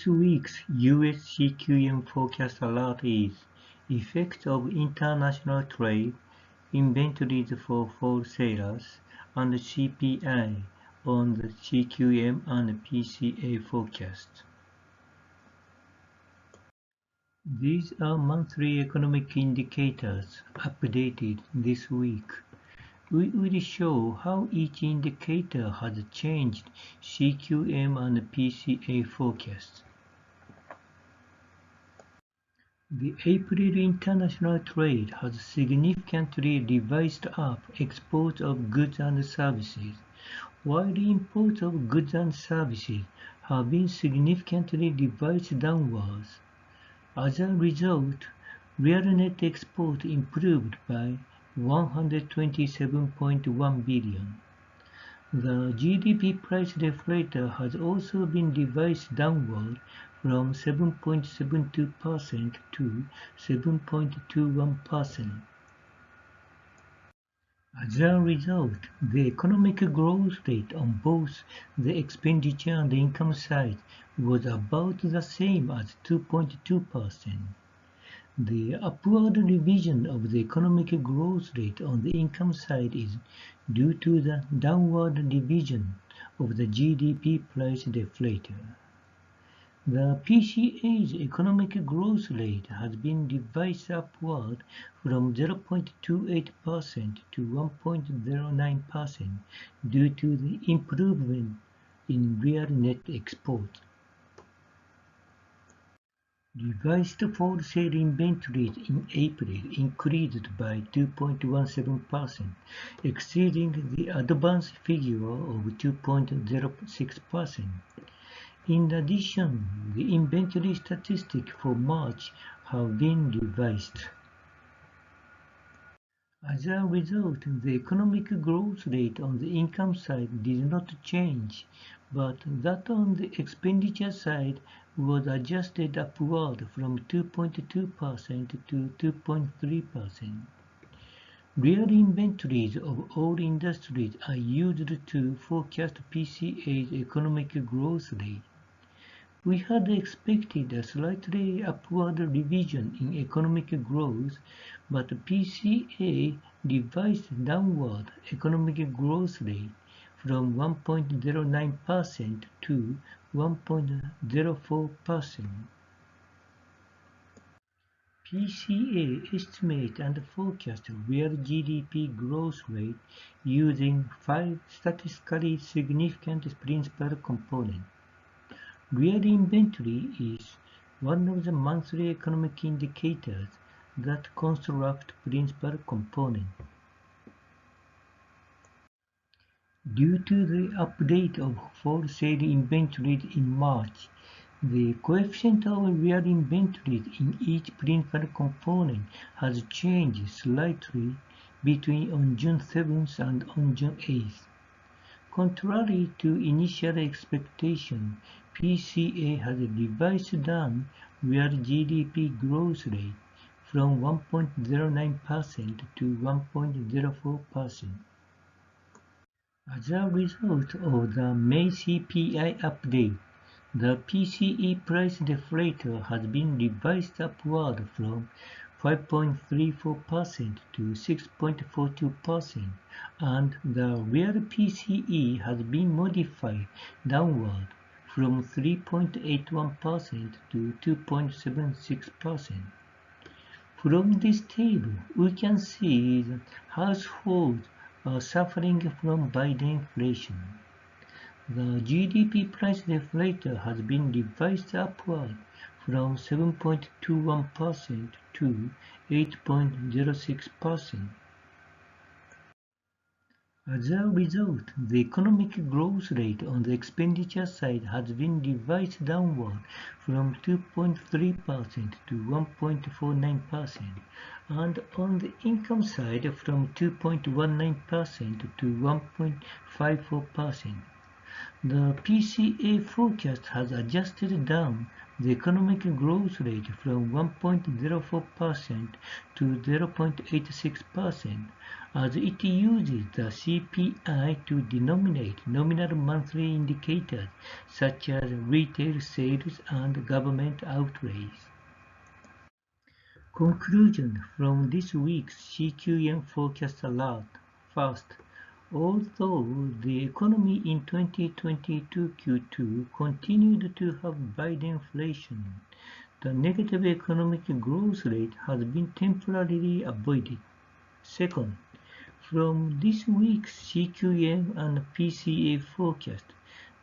This week's US CQM forecast alert is effect of international trade, inventories for wholesalers, and CPI on the CQM and PCA forecast. These are monthly economic indicators updated this week. We will show how each indicator has changed CQM and PCA forecasts. The April international trade has significantly revised up exports of goods and services, while imports of goods and services have been significantly revised downwards. As a result, real net export improved by $127.1 billion. The GDP price deflator has also been revised downward from 7.72% to 7.21%. As a result, the economic growth rate on both the expenditure and the income side was about the same as 2.2%. The upward revision of the economic growth rate on the income side is due to the downward revision of the GDP price deflator. The PCA's economic growth rate has been revised upward from 0.28% to 1.09% due to the improvement in real net exports. Revised wholesale inventories in April increased by 2.17%, exceeding the advance figure of 2.06%. In addition, the inventory statistics for March have been revised. As a result, the economic growth rate on the income side did not change, but that on the expenditure side was adjusted upward from 2.2% to 2.3%. Real inventories of all industries are used to forecast PCA's economic growth rate. We had expected a slightly upward revision in economic growth, but PCA revised downward economic growth rate from 1.09% to 1.04%. PCA estimates and forecasts real GDP growth rate using 5 statistically significant principal components. Real inventory is one of the monthly economic indicators that construct principal components. Due to the update of wholesale inventories in March, the coefficient of real inventories in each principal component has changed slightly between on June 7th and on June 8th. Contrary to initial expectation, PCA has revised down real GDP growth rate from 1.09% to 1.04%. As a result of the May CPI update, the PCE price deflator has been revised upward from 5.34% to 6.42%, and the real PCE has been modified downward from 3.81% to 2.76%. From this table, we can see that households are suffering from Bidenflation. The GDP price deflator has been revised upward from 7.21% to 8.06%. As a result, the economic growth rate on the expenditure side has been revised downward from 2.3% to 1.49%, and on the income side from 2.19% to 1.54%. The PCA forecast has adjusted down the economic growth rate from 1.04% to 0.86%, as it uses the CPI to denominate nominal monthly indicators such as retail sales and government outlays. Conclusion from this week's CQM forecast alert. First, although the economy in 2022 Q2 continued to have Bidenflation, the negative economic growth rate has been temporarily avoided. Second, from this week's CQM and PCA forecast,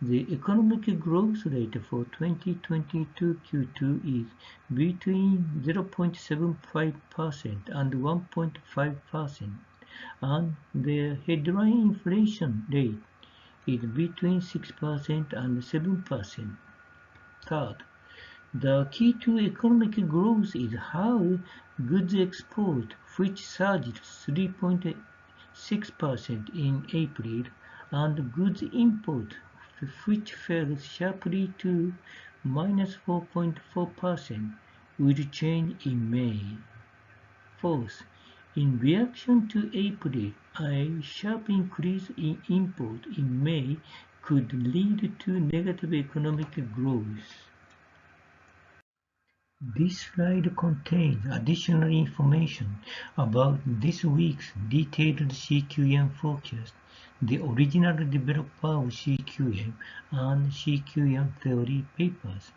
the economic growth rate for 2022 Q2 is between 0.75% and 1.5%, and the headline inflation rate is between 6% and 7%. Third, the key to economic growth is how goods export, which surged 3.6% in April, and goods import, which fell sharply to -4.4%, will change in May. Fourth, in reaction to April, a sharp increase in import in May could lead to negative economic growth. This slide contains additional information about this week's detailed CQM forecast, the original developer of CQM, and CQM theory papers.